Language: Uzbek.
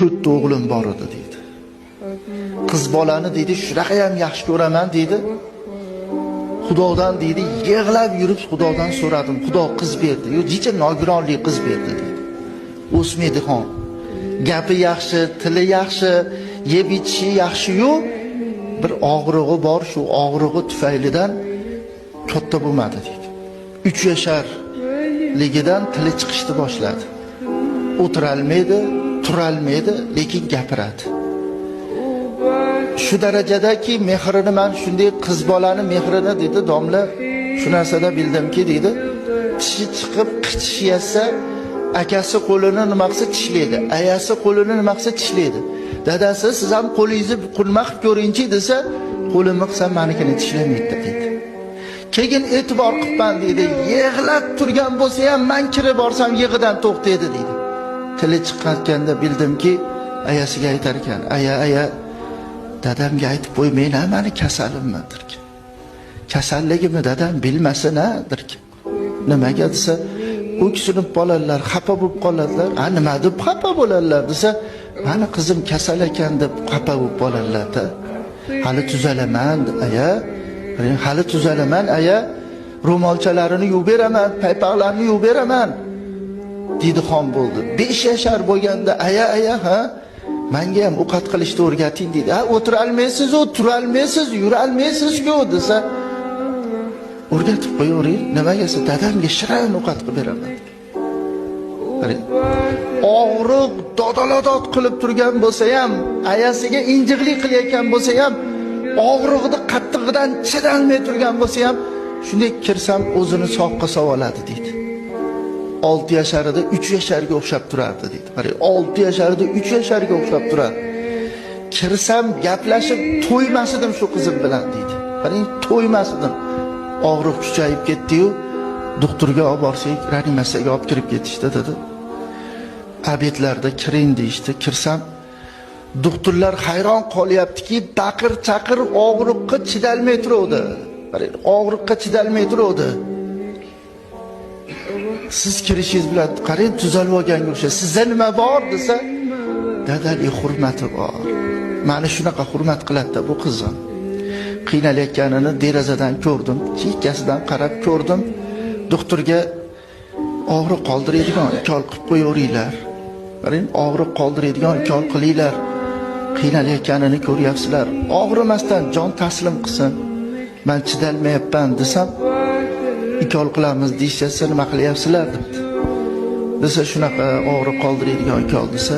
4 o'g'lim bor edi deydi. Qiz bolani deydi, shunaqa ham yaxshi ko'raman deydi. Xudodan deydi, yig'lab yurib Xudodan so'radim. Xudo qiz berdi. Yo, jicha nogironli qiz berdi deydi. O'smaydigan. Gapi yaxshi, tili yaxshi, yeb ichishi yaxshi-yu, bir og'rig'i bor, shu og'rig'i tufaylidan katta bo'lmadi deydi. 3 yasharligidan tili chiqishni boshladi. O'tirolmaydi, turolmaydi, lekin gapiradi. Shu darajadaki mehrini men shunday qiz bolani mehrini dedi domla, shu narsada bildimki dedi, tishi chiqib qichishiyasa, akasi qo'lini nima qilsa tishlaydi, ayasi qo'lini nima qilsa tishlaydi. Dadasi siz ham qo'lingizni qulmaq ko'ringchi desa, qo'limni qilsam menikini tishlamaydi dedi. Keyin e'tibor qilman dedi, yig'lab turgan bo'lsa ham men kirib borsam yig'idan to'xtaydi dedi. Tili chiqqanda bildimki, ayasiga aytar ekan, aya dadamga aytib qo'ymayman, meni kasalimmi derki. Kasalligimni dadam bilmasin-a derki. Nimaga desa, o'ksinib bolalar xafa bo'lib qoladilar. Nima deb xafa bo'ladilar desa, meni qizim kasal ekan deb xafa bo'lib qoladilar-da. Hali tuzalaman, aya. Hali tuzalaman, aya. Ro'molchalarini yuvib beraman, paypoqlarni yuvib beraman. Dedi xon bo'ldi. 5 yashar bo'lganda aya ha, menga ham ovqat qilishni o'rgating dedi. Ha, o'tira olmaysiz, tura olmaysiz, yura olmaysiz-ku desa, o'rgatib qo'yavering. Nimaga desa, dadamga shirin ovqat qilib beraman. Og'riq dodalodod qilib turgan bo'lsa ham, ayasiga injiqlik qilayotgan bo'lsa ham, og'rig'ini qattig'idan chidolmay turgan bo'lsa ham, shunday kirsam o'zini soqqa savoladi deydi. 6 yasharida 3 yasharga o'xshab turardi deydi. Qarang, 6 yasharida 3 yasharga o'xshab turardi. Kirsam gaplashib to'ymasdim shu qizim bilan deydi. Qarang, to'ymasdim. Og'riq kuchayib ketdi-yu, doktorga olib borsak, reanimatsiyaga olib kirib ketishdi dedi. Obedlarda kiring deyishdi. Kirsam, doktorlar hayron qolyaptiki, baqir-chaqir og'riqqa chidalmay turadi. Qarang, og'riqqa chidalmay turadi. Siz kirishingiz bilan qarang tuzalib olganga o'xshaydi. Sizda nima bor desa, dadalik hurmati bor. Meni shunaqa hurmat qiladi bu qizim. Qiynalayotganini derazadan ko'rdim, chekkasidan qarab ko'rdim. Doktorga og'riq qoldiradigan ukol qilib qo'yaveringlar. Qarang, og'riq qoldiradigan ukol qilinglar. Qiynalayotganini ko'ryapsizlar. Og'rimasdan jon taslim qilsin. Men chidalmayapman desam, ikol qilamiz deyishsa, nima qilyapsizlar debdi. Desa shunaqa og'riq qoldiradigan ikol desa,